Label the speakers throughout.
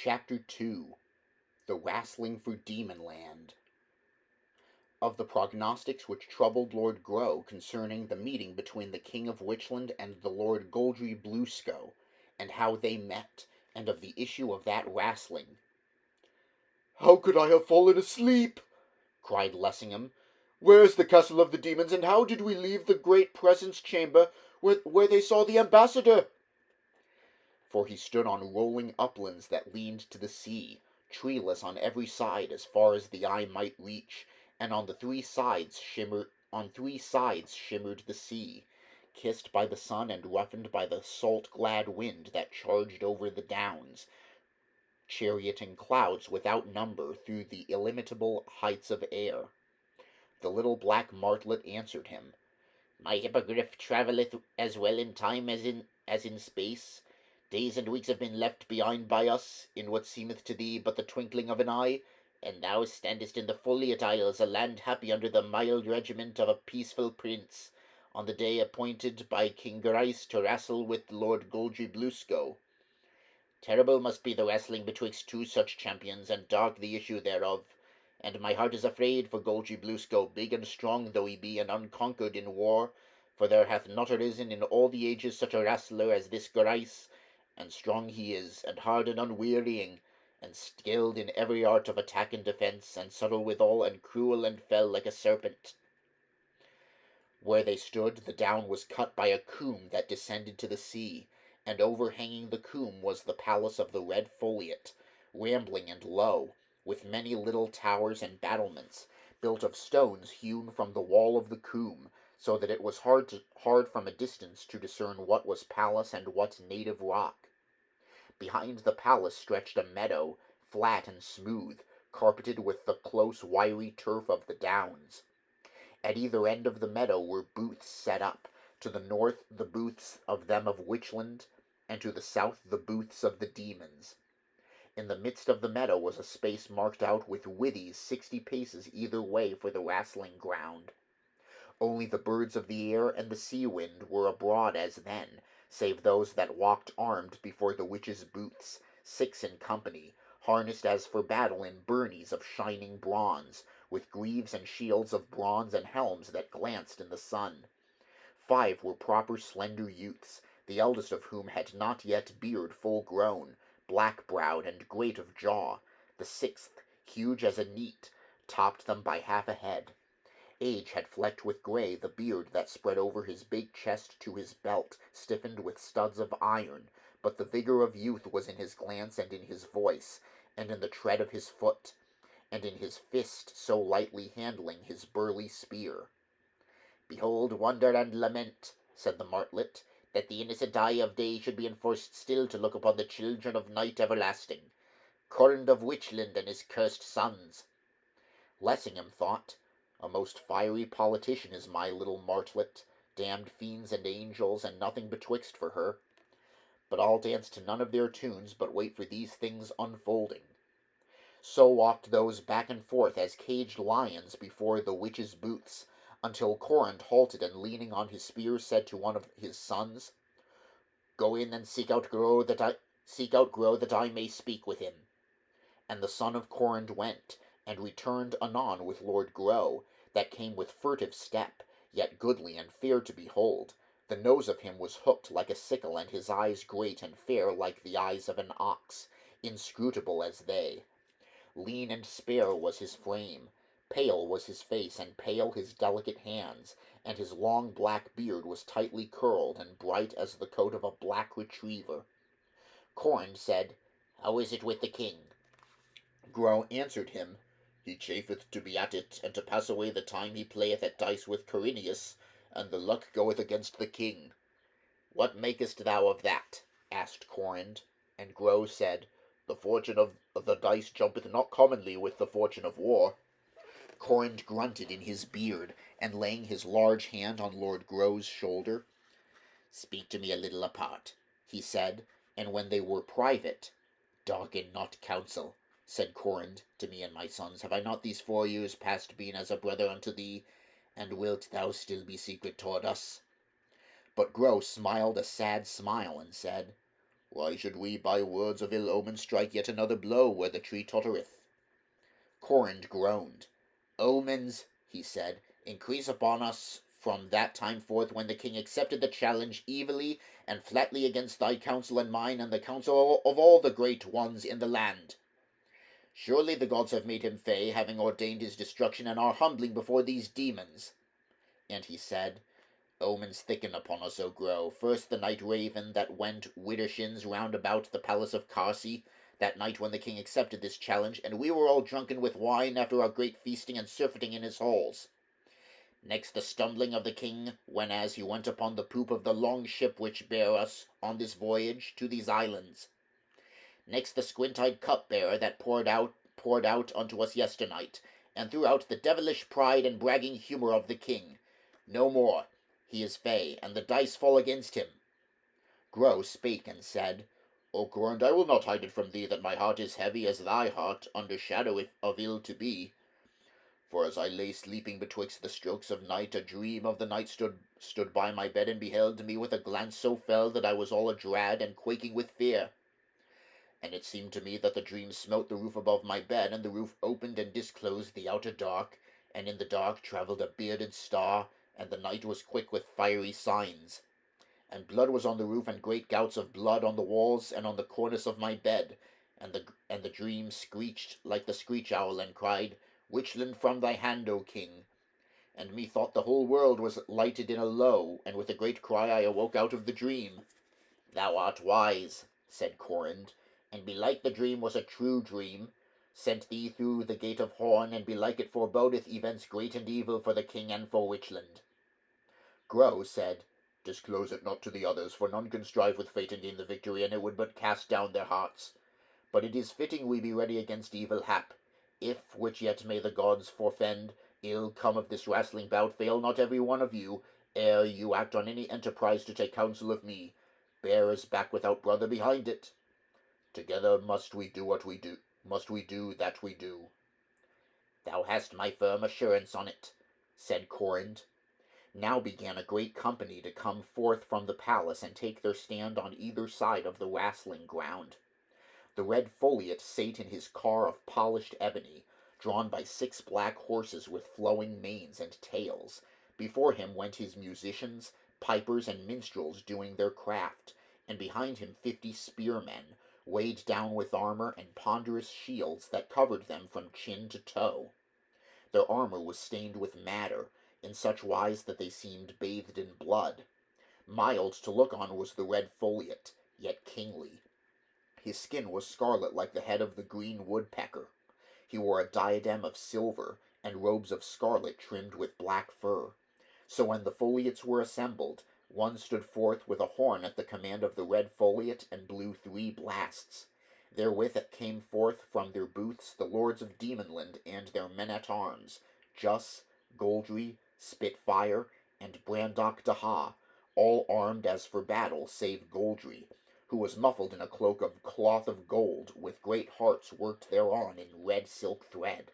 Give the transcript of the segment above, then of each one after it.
Speaker 1: Chapter 2 The Wrastling for Demonland. Of the prognostics which troubled Lord Grow concerning the meeting between the King of Witchland and the Lord Goldry Bluescow, and how they met, and of the issue of that wrastling.
Speaker 2: "How could I have fallen asleep?" cried Lessingham. "Where is the castle of the demons, and how did we leave the great presence chamber where they saw the ambassador?"
Speaker 1: For he stood on rolling uplands that leaned to the sea, treeless on every side as far as the eye might reach, and on three sides shimmered the sea, kissed by the sun and roughened by the salt-glad wind that charged over the downs, charioting clouds without number through the illimitable heights of air. The little black martlet answered him, "My hippogriff travelleth as well in time as in space. Days and weeks have been left behind by us, in what seemeth to thee but the twinkling of an eye, and thou standest in the Foliot Isles, a land happy under the mild regiment of a peaceful prince, on the day appointed by King Grice to wrestle with Lord Goldry Bluescow. Terrible must be the wrestling betwixt two such champions, and dark the issue thereof, and my heart is afraid for Goldry Bluescow, big and strong though he be, and unconquered in war, for there hath not arisen in all the ages such a wrestler as this Grice, and strong he is, and hard and unwearying, and skilled in every art of attack and defence, and subtle withal, and cruel and fell like a serpent." Where they stood, the down was cut by a coombe that descended to the sea, and overhanging the coombe was the palace of the Red Foliot, rambling and low, with many little towers and battlements, built of stones hewn from the wall of the coombe, so that it was hard from a distance to discern what was palace and what native rock. Behind the palace stretched a meadow, flat and smooth, carpeted with the close wiry turf of the downs. At either end of the meadow were booths set up, to the north the booths of them of Witchland, and to the south the booths of the demons. In the midst of the meadow was a space marked out with withies 60 paces either way for the wrastling ground. Only the birds of the air and the sea wind were abroad as then, save those that walked armed before the witches' booths, 6 in company, harnessed as for battle in burnies of shining bronze, with greaves and shields of bronze and helms that glanced in the sun. 5 were proper slender youths, the eldest of whom had not yet beard full grown, black-browed and great of jaw. The 6th, huge as a neat, topped them by half a head. Age had flecked with grey the beard that spread over his big chest to his belt, stiffened with studs of iron, but the vigour of youth was in his glance and in his voice, and in the tread of his foot, and in his fist so lightly handling his burly spear. "Behold, wonder and lament," said the martlet, "that the innocent eye of day should be enforced still to look upon the children of night everlasting, Cornd of Witchland and his cursed sons." Lessingham thought, "A most fiery politician is my little martlet, damned fiends and angels, and nothing betwixt for her. But I'll dance to none of their tunes, but wait for these things unfolding." So walked those back and forth as caged lions before the witches' booths, until Cornd halted and leaning on his spear said to one of his sons, "Go in and seek out Grow that I may speak with him." And the son of Cornd went, and returned anon with Lord Grow, that came with furtive step, yet goodly and fair to behold. The nose of him was hooked like a sickle, and his eyes great and fair like the eyes of an ox, inscrutable as they. Lean and spare was his frame, pale was his face, and pale his delicate hands, and his long black beard was tightly curled and bright as the coat of a black retriever. Cornd said, "How is it with the king?" Grow answered him, "He chafeth to be at it, and to pass away the time he playeth at dice with Corineus, and the luck goeth against the king." "What makest thou of that?" asked Cornd, and Grow said, "The fortune of the dice jumpeth not commonly with the fortune of war." Cornd grunted in his beard, and laying his large hand on Lord Grow's shoulder, "Speak to me a little apart," he said, and when they were private, "Darken not counsel," said Cornd to me and my sons. "Have I not these 4 years past been as a brother unto thee, and wilt thou still be secret toward us?" But Grow smiled a sad smile, and said, Why should we by words of ill omen strike yet another blow where the tree tottereth? Corin groaned. Omens, he said, increase upon us from that time forth when the king accepted the challenge evilly and flatly against thy counsel and mine and the counsel of all the great ones in the land. Surely the gods have made him fey, having ordained his destruction, and are humbling before these demons. And he said, Omens thicken upon us, O grow. First the night raven that went widdershins round about the palace of Carsi, that night when the king accepted this challenge, and we were all drunken with wine after our great feasting and surfeiting in his halls. Next the stumbling of the king, when as he went upon the poop of the long ship which bare us on this voyage to these islands. Next the squint-eyed cup-bearer that poured out unto us yesternight, and throughout the devilish pride and bragging humour of the king. No more. He is fey, and the dice fall against him. Grow spake and said, O Corund, I will not hide it from thee that my heart is heavy as thy heart, under shadow of ill to be. For as I lay sleeping betwixt the strokes of night, a dream of the night stood by my bed, and beheld me with a glance so fell that I was all adrad and quaking with fear. And it seemed to me that the dream smote the roof above my bed, and the roof opened and disclosed the outer dark, and in the dark travelled a bearded star, and the night was quick with fiery signs. And blood was on the roof, and great gouts of blood on the walls and on the cornice of my bed, and the dream screeched like the screech owl, and cried, Witchland from thy hand, O king. And methought the whole world was lighted in a low, and with a great cry I awoke out of the dream. Thou art wise, said Corund, and belike the dream was a true dream, sent thee through the gate of horn, and belike it forebodeth events great and evil for the king and for Witchland. Grow said, Disclose it not to the others, for none can strive with fate and gain the victory, and it would but cast down their hearts. But it is fitting we be ready against evil hap. If, which yet may the gods forfend, ill come of this wrastling bout, fail not every one of you, ere you act on any enterprise to take counsel of me. Bear us back without brother behind it. Together must we do that we do. Thou hast my firm assurance on it, said Corund. Now began a great company to come forth from the palace and take their stand on either side of the wrastling ground. The red foliot sate in his car of polished ebony, drawn by 6 black horses with flowing manes and tails. Before him went his musicians, pipers, and minstrels doing their craft, and behind him 50 spearmen, weighed down with armor and ponderous shields that covered them from chin to toe. Their armor was stained with madder, in such wise that they seemed bathed in blood. Mild to look on was the red foliot, yet kingly. His skin was scarlet like the head of the green woodpecker. He wore a diadem of silver, and robes of scarlet trimmed with black fur. So when the foliots were assembled, one stood forth with a horn at the command of the red foliot, and blew 3 blasts. Therewith it came forth from their booths the lords of Demonland and their men-at-arms, Juss, Goldry, Spitfire, and Brandock Daha, all armed as for battle, save Goldry, who was muffled in a cloak of cloth of gold, with great hearts worked thereon in red silk thread.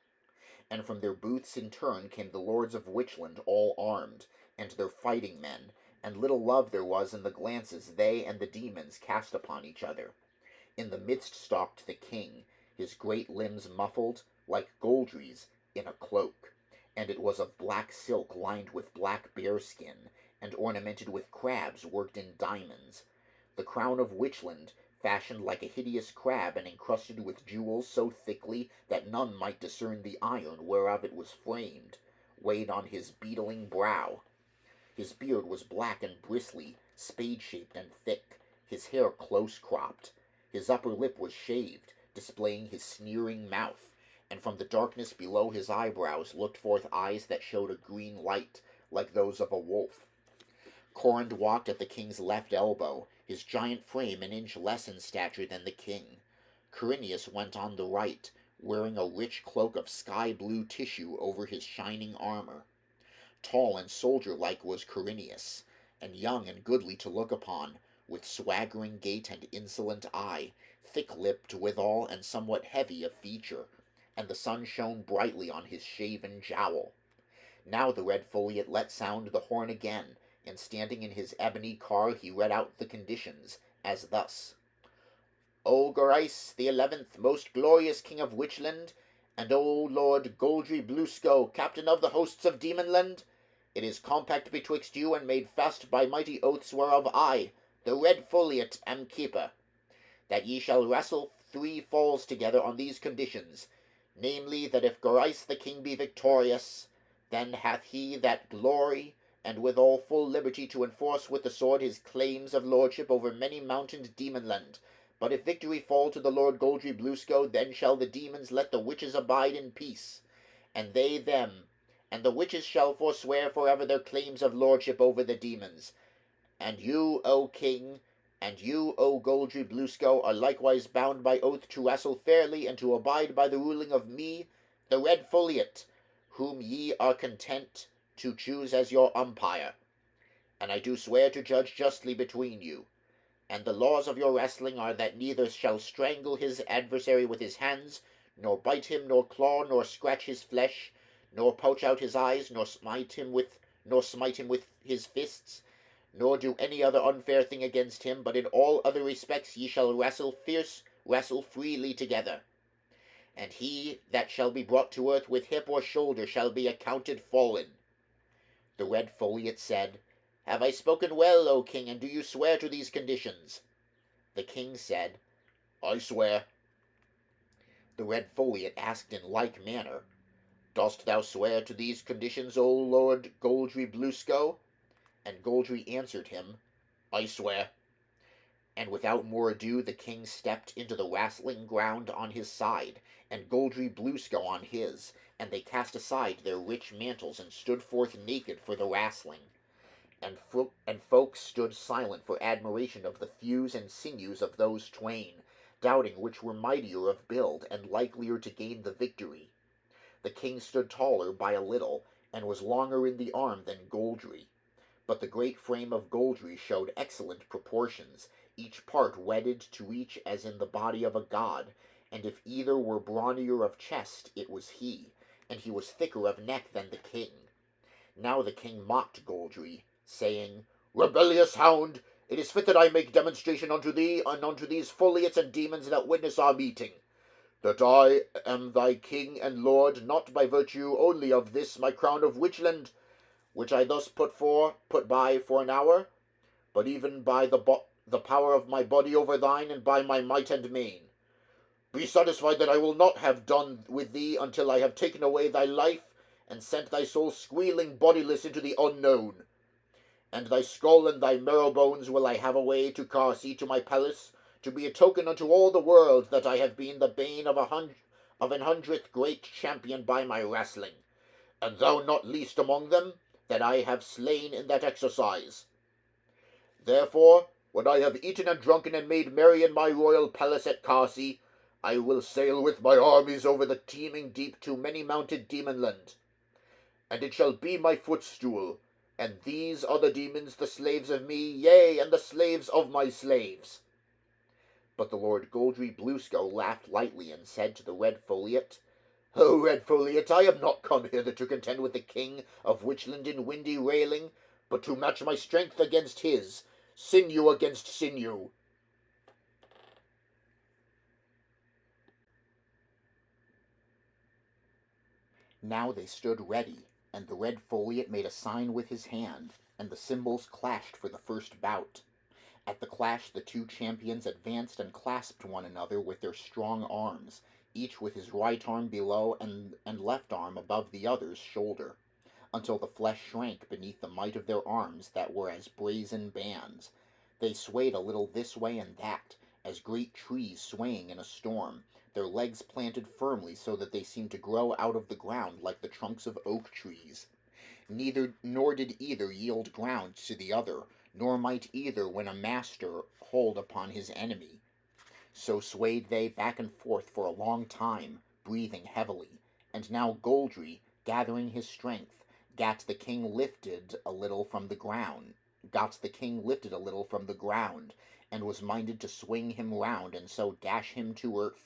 Speaker 1: And from their booths in turn came the lords of Witchland all armed, and their fighting men, and little love there was in the glances they and the demons cast upon each other. In the midst stalked the king, his great limbs muffled, like Goldry's, in a cloak, and it was of black silk lined with black bearskin, and ornamented with crabs worked in diamonds. The crown of Witchland, fashioned like a hideous crab, and encrusted with jewels so thickly that none might discern the iron whereof it was framed, weighed on his beetling brow. His beard was black and bristly, spade-shaped and thick, his hair close-cropped. His upper lip was shaved, displaying his sneering mouth, and from the darkness below his eyebrows looked forth eyes that showed a green light, like those of a wolf. Corund walked at the king's left elbow, his giant frame an inch less in stature than the king. Corinius went on the right, wearing a rich cloak of sky-blue tissue over his shining armor. Tall and soldier-like was Corinius, and young and goodly to look upon, with swaggering gait and insolent eye, thick-lipped withal and somewhat heavy of feature, and the sun shone brightly on his shaven jowl. Now the red foliot let sound the horn again, and standing in his ebony car he read out the conditions, as thus. O Gorice the 11th, most glorious king of Witchland, and O Lord Goldry Bluesco, captain of the hosts of Demonland, it is compact betwixt you and made fast by mighty oaths whereof I, the Red Foliot, am keeper, that ye shall wrestle 3 falls together on these conditions, namely, that if Gorice the king be victorious, then hath he that glory, and withal full liberty to enforce with the sword his claims of lordship over many mountained Demonland. But if victory fall to the Lord Goldry Bluesco, then shall the demons let the witches abide in peace, and they them, and the witches shall forswear forever their claims of lordship over the demons. And you, O king, and you, O Goldry Bluesco, are likewise bound by oath to wrestle fairly and to abide by the ruling of me, the Red Foliot, whom ye are content to choose as your umpire. And I do swear to judge justly between you. And the laws of your wrestling are that neither shall strangle his adversary with his hands, nor bite him, nor claw, nor scratch his flesh, nor poach out his eyes, nor smite him with his fists, nor do any other unfair thing against him, but in all other respects ye shall wrestle freely together. And he that shall be brought to earth with hip or shoulder shall be accounted fallen. The Red Foliot said, Have I spoken well, O king, and do you swear to these conditions? The king said, I swear. The Red Foliot asked in like manner, Dost thou swear to these conditions, O Lord Goldry Bluesco? And Goldry answered him, I swear. And without more ado the king stepped into the wrestling ground on his side, and Goldry Bluesco on his, and they cast aside their rich mantles and stood forth naked for the wrestling. And folk stood silent for admiration of the thews and sinews of those twain, doubting which were mightier of build and likelier to gain the victory. The king stood taller by a little, and was longer in the arm than Goldry. But the great frame of Goldry showed excellent proportions, each part wedded to each as in the body of a god, and if either were brawnier of chest, it was he, and he was thicker of neck than the king. Now the king mocked Goldry, saying, Rebellious hound, it is fit that I make demonstration unto thee, and unto these foliots and demons that witness our meeting, that I am thy king and lord, not by virtue only of this my crown of Witchland, which I thus put by for an hour, but even by the power of my body over thine, and by my might and main. Be satisfied that I will not have done with thee until I have taken away thy life, and sent thy soul squealing bodiless into the unknown. And thy skull and thy marrow bones will I have away to Carsey, to my palace, to be a token unto all the world that I have been the bane of an 100th great champion by my wrestling, and thou not least among them, that I have slain in that exercise. Therefore, when I have eaten and drunken and made merry in my royal palace at Carsey, I will sail with my armies over the teeming deep to many-mounted Demonland. And it shall be my footstool, and these are the demons, the slaves of me, yea, and the slaves of my slaves. But the Lord Goldry Bluesco laughed lightly, and said to the Red Foliot, O Red Foliot, I am not come hither to contend with the king of Witchland in windy railing, but to match my strength against his, sinew against sinew. Now they stood ready, and the Red Foliot made a sign with his hand, and the cymbals clashed for the first bout. At the clash the two champions advanced and clasped one another with their strong arms, each with his right arm below and left arm above the other's shoulder, until the flesh shrank beneath the might of their arms that were as brazen bands. They swayed a little this way and that, as great trees swaying in a storm, their legs planted firmly so that they seemed to grow out of the ground like the trunks of oak trees. Nor did either yield ground to the other, nor might either when a master hold upon his enemy. So swayed they back and forth for a long time, breathing heavily, and now Goldry, gathering his strength, got the king lifted a little from the ground, and was minded to swing him round and so dash him to earth.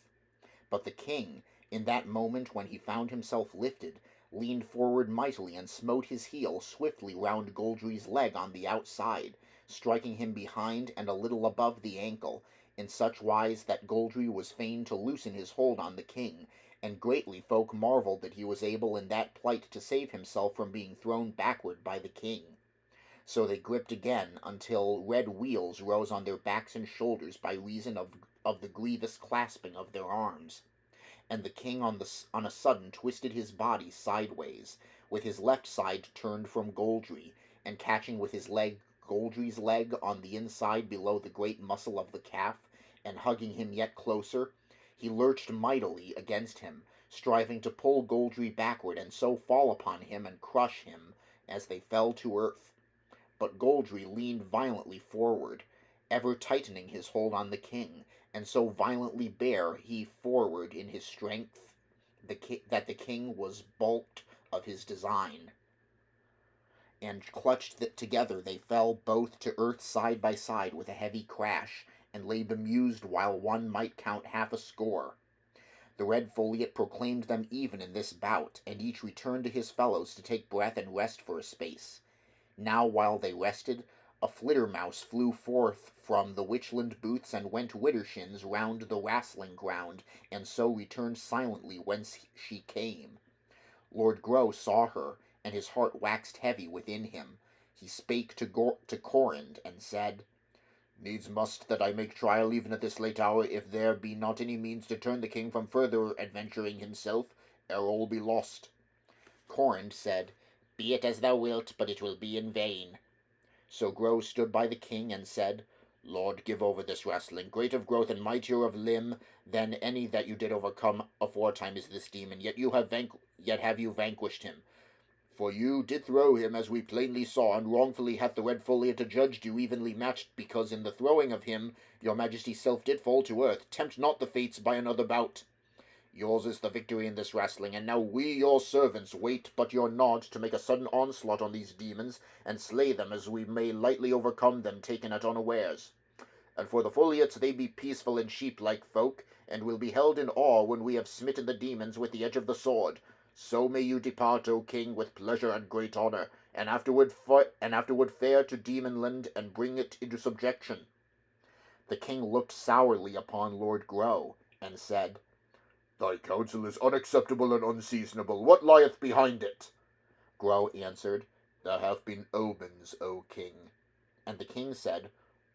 Speaker 1: But the king, in that moment when he found himself lifted, leaned forward mightily and smote his heel swiftly round Goldry's leg on the outside, striking him behind and a little above the ankle, in such wise that Goldry was fain to loosen his hold on the king, and greatly folk marvelled that he was able in that plight to save himself from being thrown backward by the king. So they gripped again, until red wheals rose on their backs and shoulders by reason of the grievous clasping of their arms. And the king on a sudden twisted his body sideways, with his left side turned from Goldry, and catching with his leg Goldry's leg on the inside below the great muscle of the calf, and hugging him yet closer, he lurched mightily against him, striving to pull Goldry backward and so fall upon him and crush him as they fell to earth. But Goldry leaned violently forward, ever tightening his hold on the king, and so violently bare he forward in his strength that the king was balked of his design, and clutched that together they fell both to earth side by side with a heavy crash, and lay bemused while one might count half a score. The red foliot proclaimed them even in this bout, and each returned to his fellows to take breath and rest for a space. Now while they rested, a flittermouse flew forth from the Witchland booths and went widdershins round the Wrastling ground, and so returned silently whence she came. Lord Grow saw her, and his heart waxed heavy within him. He spake to Corand, and said, Needs must that I make trial even at this late hour, if there be not any means to turn the king from further adventuring himself, ere all be lost. Corand said, Be it as thou wilt, but it will be in vain. So Grow stood by the king, and said, Lord, give over this Wrastling, great of growth and mightier of limb than any that you did overcome aforetime is this demon, yet have you vanquished him. For you did throw him, as we plainly saw, and wrongfully hath the red foliot adjudged you evenly matched, because in the throwing of him your majesty's self did fall to earth. Tempt not the fates by another bout. Yours is the victory in this Wrastling, and now we, your servants, wait but your nod to make a sudden onslaught on these demons, and slay them as we may lightly overcome them taken at unawares. And for the foliots, they be peaceful and sheep-like folk, and will be held in awe when we have smitten the demons with the edge of the sword. So may you depart, O king, with pleasure and great honour, and afterward fare to Demonland, and bring it into subjection. The king looked sourly upon Lord Grow, and said, Thy counsel is unacceptable and unseasonable. What lieth behind it? Grow answered, There have been omens, O king. And the king said,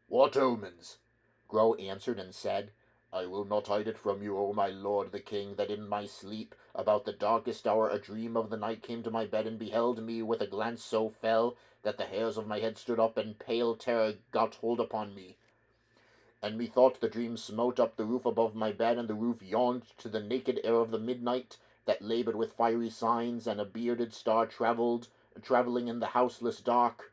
Speaker 1: What omens? Grow answered and said, I will not hide it from you, O my lord the king, that in my sleep, about the darkest hour, a dream of the night came to my bed, and beheld me with a glance so fell that the hairs of my head stood up, and pale terror got hold upon me. And methought the dream smote up the roof above my bed, and the roof yawned to the naked air of the midnight, that laboured with fiery signs, and a bearded star travelling in the houseless dark.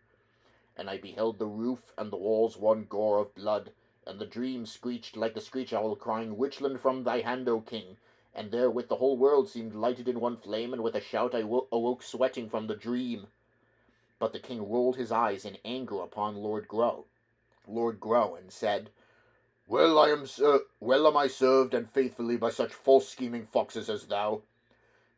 Speaker 1: And I beheld the roof and the walls one gore of blood, and the dream screeched like the screech owl, crying, Witchland from thy hand, O king. And therewith the whole world seemed lighted in one flame, and with a shout I awoke sweating from the dream. But the king rolled his eyes in anger upon Lord Grow, and said, Well am I served and faithfully by such false scheming foxes as thou.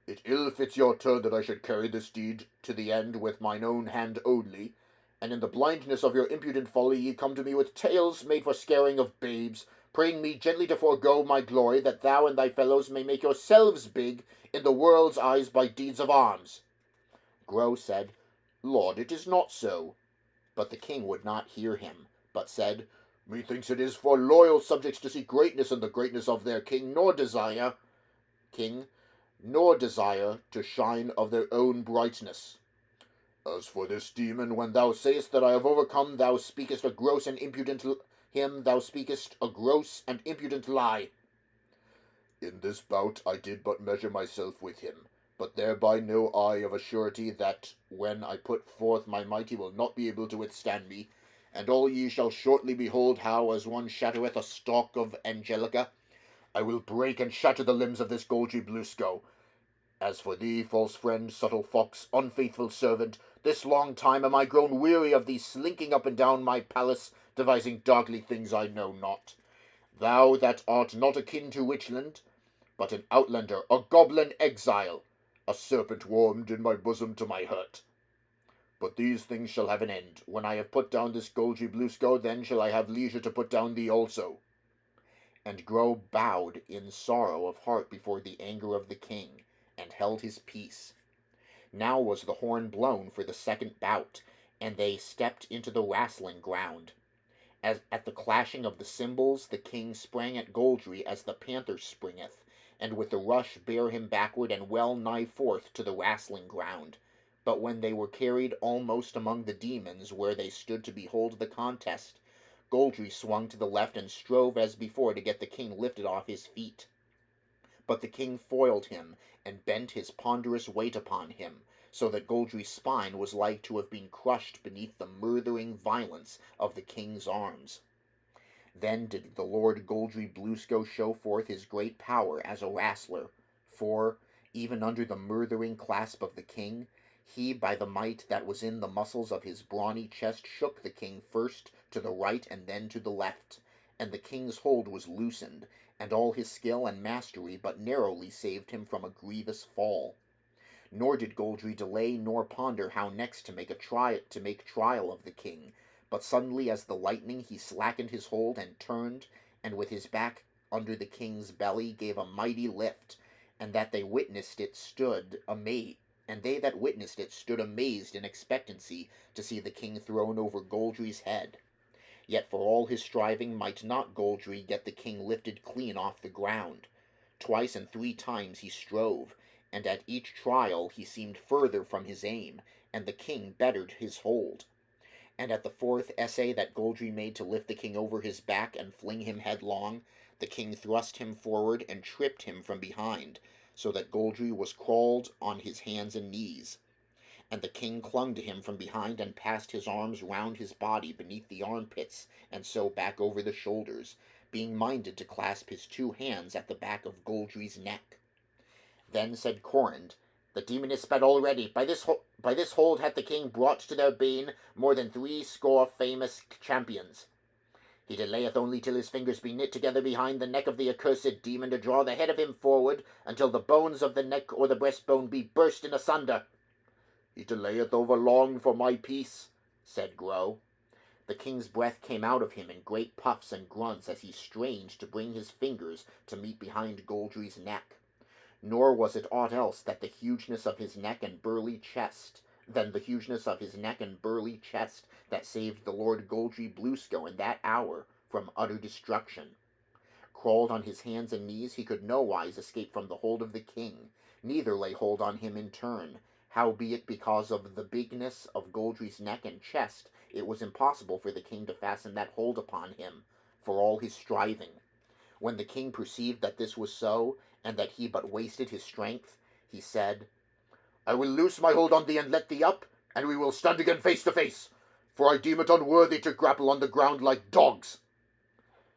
Speaker 1: It ill fits your turn that I should carry this deed to the end with mine own hand only, and in the blindness of your impudent folly ye come to me with tales made for scaring of babes, praying me gently to forego my glory, that thou and thy fellows may make yourselves big in the world's eyes by deeds of arms. Grow said, Lord, it is not so. But the king would not hear him, but said, Methinks it is for loyal subjects to see greatness in the greatness of their king, nor desire to shine of their own brightness. As for this demon, when thou sayest that I have overcome, thou speakest a gross and impudent lie. In this bout I did but measure myself with him, but thereby know I of a surety that when I put forth my might he will not be able to withstand me. And all ye shall shortly behold how, as one shattereth a stalk of angelica, I will break and shatter the limbs of this Goldry Bluescow. As for thee, false friend, subtle fox, unfaithful servant, this long time am I grown weary of thee slinking up and down my palace, devising darkly things I know not. Thou that art not akin to Witchland, but an outlander, a goblin exile, a serpent warmed in my bosom to my hurt. But these things shall have an end. When I have put down this Goldry Bluescow, then shall I have leisure to put down thee also. And Grow bowed in sorrow of heart before the anger of the king, and held his peace. Now was the horn blown for the second bout, and they stepped into the wrastling ground. As at the clashing of the cymbals the king sprang at Goldry as the panther springeth, and with a rush bare him backward and well nigh forth to the wrastling ground. But when they were carried almost among the demons where they stood to behold the contest, Goldry swung to the left and strove as before to get the king lifted off his feet. But the king foiled him, and bent his ponderous weight upon him, so that Goldry's spine was like to have been crushed beneath the murthering violence of the king's arms. Then did the Lord Goldry Bluesco show forth his great power as a wrastler, for, even under the murthering clasp of the king, he by the might that was in the muscles of his brawny chest shook the king first to the right and then to the left, and the king's hold was loosened, and all his skill and mastery but narrowly saved him from a grievous fall. Nor did Goldry delay nor ponder how next to make trial of the king, but suddenly as the lightning he slackened his hold and turned, and with his back under the king's belly gave a mighty lift, and they that witnessed it stood amazed in expectancy to see the king thrown over Goldry's head. Yet for all his striving might not Goldry get the king lifted clean off the ground. Twice and 3 times he strove, and at each trial he seemed further from his aim, and the king bettered his hold. And at the 4th essay that Goldry made to lift the king over his back and fling him headlong, the king thrust him forward and tripped him from behind, so that Goldry was crawled on his hands and knees. And the king clung to him from behind and passed his arms round his body beneath the armpits, and so back over the shoulders, being minded to clasp his 2 hands at the back of Goldry's neck. Then said Corand, "The demon is sped already. By this hold hath the king brought to their bane more than 60 famous champions. He delayeth only till his fingers be knit together behind the neck of the accursed demon to draw the head of him forward until the bones of the neck or the breastbone be burst in asunder." "He delayeth over long for my peace," said Grow. The king's breath came out of him in great puffs and grunts as he strained to bring his fingers to meet behind Goldry's neck. Nor was it aught else than the hugeness of his neck and burly chest that saved the Lord Goldry Bluesco in that hour from utter destruction. Crawled on his hands and knees, he could nowise escape from the hold of the king, neither lay hold on him in turn. Howbeit, because of the bigness of Goldry's neck and chest, it was impossible for the king to fasten that hold upon him, for all his striving. When the king perceived that this was so, and that he but wasted his strength, he said, "I will loose my hold on thee and let thee up, and we will stand again face to face, for I deem it unworthy to grapple on the ground like dogs."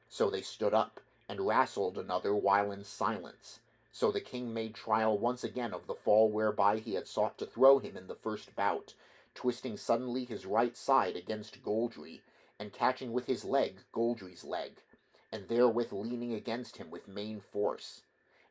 Speaker 1: So they stood up, and wrestled another while in silence. So the king made trial once again of the fall whereby he had sought to throw him in the first bout, twisting suddenly his right side against Goldry, and catching with his leg Goldry's leg, and therewith leaning against him with main force.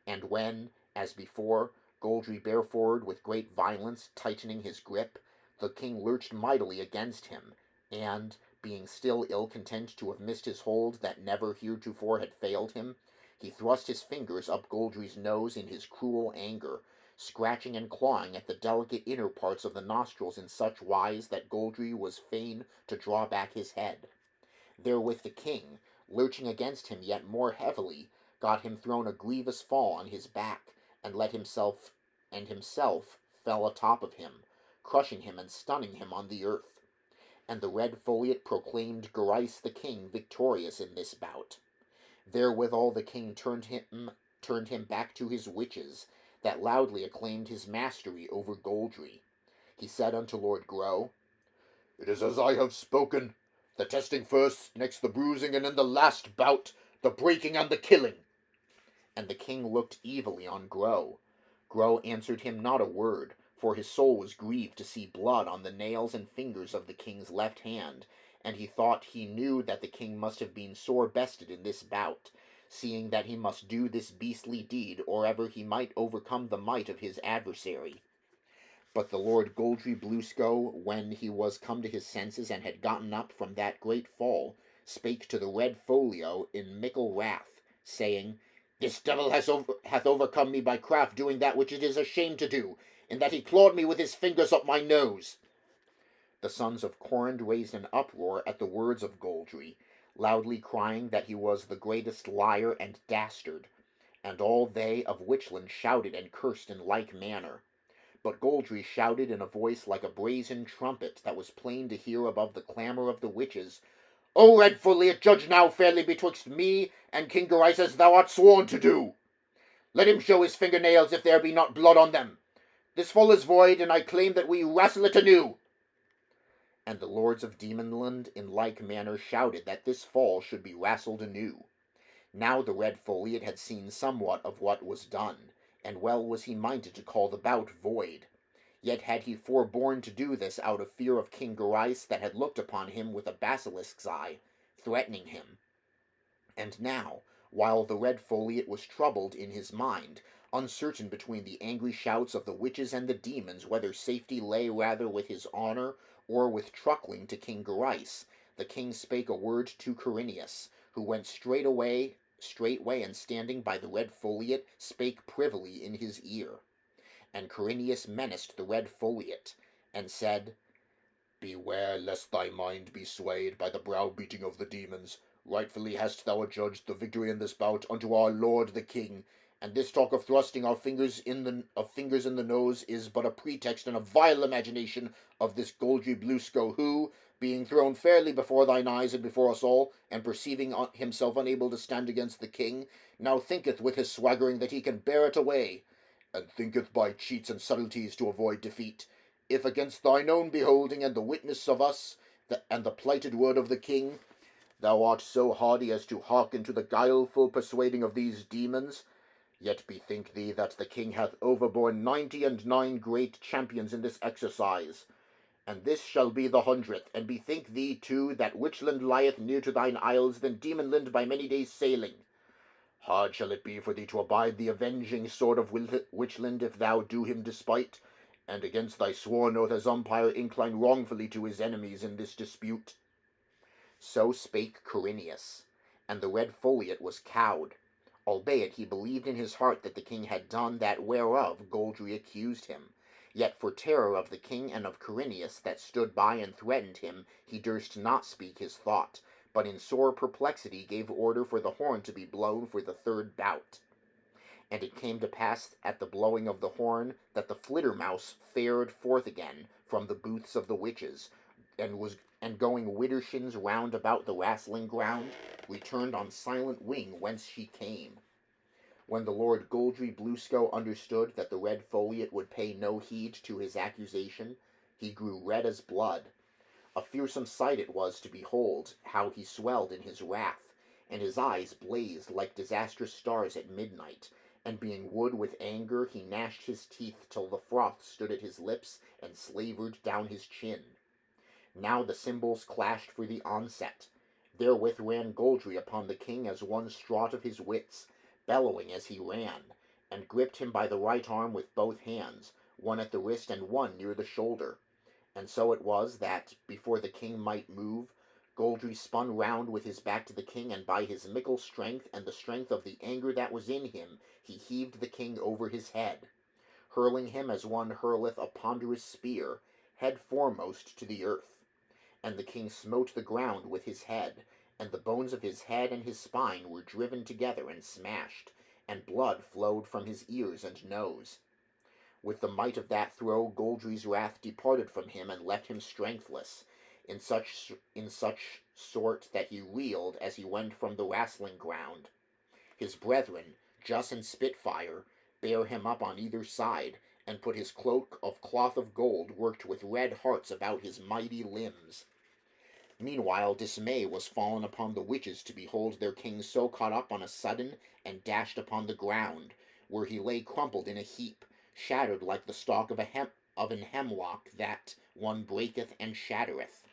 Speaker 1: And when, as before, Goldry bare forward with great violence, tightening his grip, the king lurched mightily against him, and, being still ill content to have missed his hold that never heretofore had failed him, he thrust his fingers up Goldry's nose in his cruel anger, scratching and clawing at the delicate inner parts of the nostrils in such wise that Goldry was fain to draw back his head. Therewith the king, lurching against him yet more heavily, got him thrown a grievous fall on his back, and himself fell atop of him, crushing him and stunning him on the earth. And the red foliot proclaimed Grice the king victorious in this bout. Therewithal the king turned him back to his witches, that loudly acclaimed his mastery over Goldry. He said unto Lord Grow, "It is as I have spoken, the testing first, next the bruising, and in the last bout the breaking and the killing." And the king looked evilly on Grow. Grow answered him not a word, for his soul was grieved to see blood on the nails and fingers of the king's left hand, and he thought he knew that the king must have been sore bested in this bout, seeing that he must do this beastly deed or ever he might overcome the might of his adversary. But the Lord Goldry Bluesco, when he was come to his senses and had gotten up from that great fall, spake to the red folio in mickle wrath, saying, "This devil hath overcome me by craft, doing that which it is a shame to do, in that he clawed me with his fingers up my nose." The sons of Corin raised an uproar at the words of Goldry, loudly crying that he was the greatest liar and dastard, and all they of Witchland shouted and cursed in like manner. But Goldry shouted in a voice like a brazen trumpet that was plain to hear above the clamour of the witches, "O Red Folliot, judge now fairly betwixt me and King Geraint as thou art sworn to do. Let him show his fingernails if there be not blood on them. This fall is void, and I claim that we wrestle it anew." And the lords of Demonland in like manner shouted that this fall should be wrestled anew. Now the Red Folliot had seen somewhat of what was done, and well was he minded to call the bout void. Yet had he forborne to do this out of fear of King Geraint, that had looked upon him with a basilisk's eye, threatening him. And now, while the Red Folliot was troubled in his mind, uncertain between the angry shouts of the witches and the demons whether safety lay rather with his honour or with truckling to King Geraint, the king spake a word to Corineus, who went straightway, and standing by the Red Folliot, spake privily in his ear. And Corineus menaced the Red Folliot, and said, "Beware lest thy mind be swayed by the browbeating of the demons. Rightfully hast thou adjudged the victory in this bout unto our lord the king, and this talk of thrusting our fingers in the nose is but a pretext and a vile imagination of this Goldry Bluesco, who, being thrown fairly before thine eyes and before us all, and perceiving himself unable to stand against the king, now thinketh with his swaggering that he can bear it away, and thinketh by cheats and subtleties to avoid defeat. If against thine own beholding and the witness of us, and the plighted word of the king, thou art so hardy as to hearken to the guileful persuading of these demons, yet bethink thee that the king hath overborne 99 great champions in this exercise, and this shall be the 100th. And bethink thee too that Witchland lieth near to thine isles than Demonland by many days' sailing. Hard shall it be for thee to abide the avenging sword of Witchland if thou do him despite, and against thy sworn oath as umpire incline wrongfully to his enemies in this dispute." So spake Corineus, and the Red Folliot was cowed, albeit he believed in his heart that the king had done that whereof Goldry accused him. Yet for terror of the king and of Corineus that stood by and threatened him, he durst not speak his thought, but in sore perplexity gave order for the horn to be blown for the third bout. And it came to pass at the blowing of the horn that the flittermouse fared forth again from the booths of the witches, and going widdershins round about the wrastling ground, returned on silent wing whence she came. When the Lord Goldry Bluesco understood that the Red Folliot would pay no heed to his accusation, he grew red as blood. A fearsome sight it was to behold how he swelled in his wrath, and his eyes blazed like disastrous stars at midnight, and being wood with anger he gnashed his teeth till the froth stood at his lips and slavered down his chin. Now the cymbals clashed for the onset. Therewith ran Goldry upon the king as one straught of his wits, bellowing as he ran, and gripped him by the right arm with both hands, one at the wrist and one near the shoulder. And so it was that, before the king might move, Goldry spun round with his back to the king, and by his mickle strength and the strength of the anger that was in him, he heaved the king over his head, hurling him as one hurleth a ponderous spear, head foremost to the earth. And the king smote the ground with his head, and the bones of his head and his spine were driven together and smashed, and blood flowed from his ears and nose. With the might of that throw, Goldry's wrath departed from him and left him strengthless, in such sort that he reeled as he went from the wrastling ground. His brethren, Juss and Spitfire, bare him up on either side, and put his cloak of cloth of gold worked with red hearts about his mighty limbs. Meanwhile dismay was fallen upon the witches to behold their king so caught up on a sudden and dashed upon the ground, where he lay crumpled in a heap, shattered like the stalk of an hemlock that one breaketh and shattereth.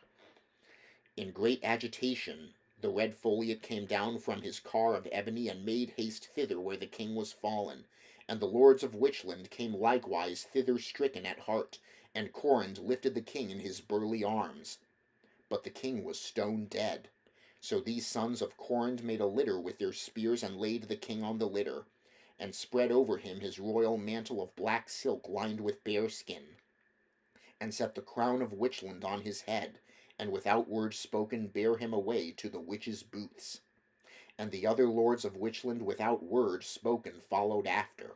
Speaker 1: In great agitation the Red Folliot came down from his car of ebony and made haste thither where the king was fallen, and the lords of Witchland came likewise thither stricken at heart, and Corin lifted the king in his burly arms. But the king was stone dead. So these sons of Corinth made a litter with their spears, and laid the king on the litter, and spread over him his royal mantle of black silk lined with bearskin, and set the crown of Witchland on his head, and without word spoken bare him away to the witches' booths. And the other lords of Witchland without word spoken followed after.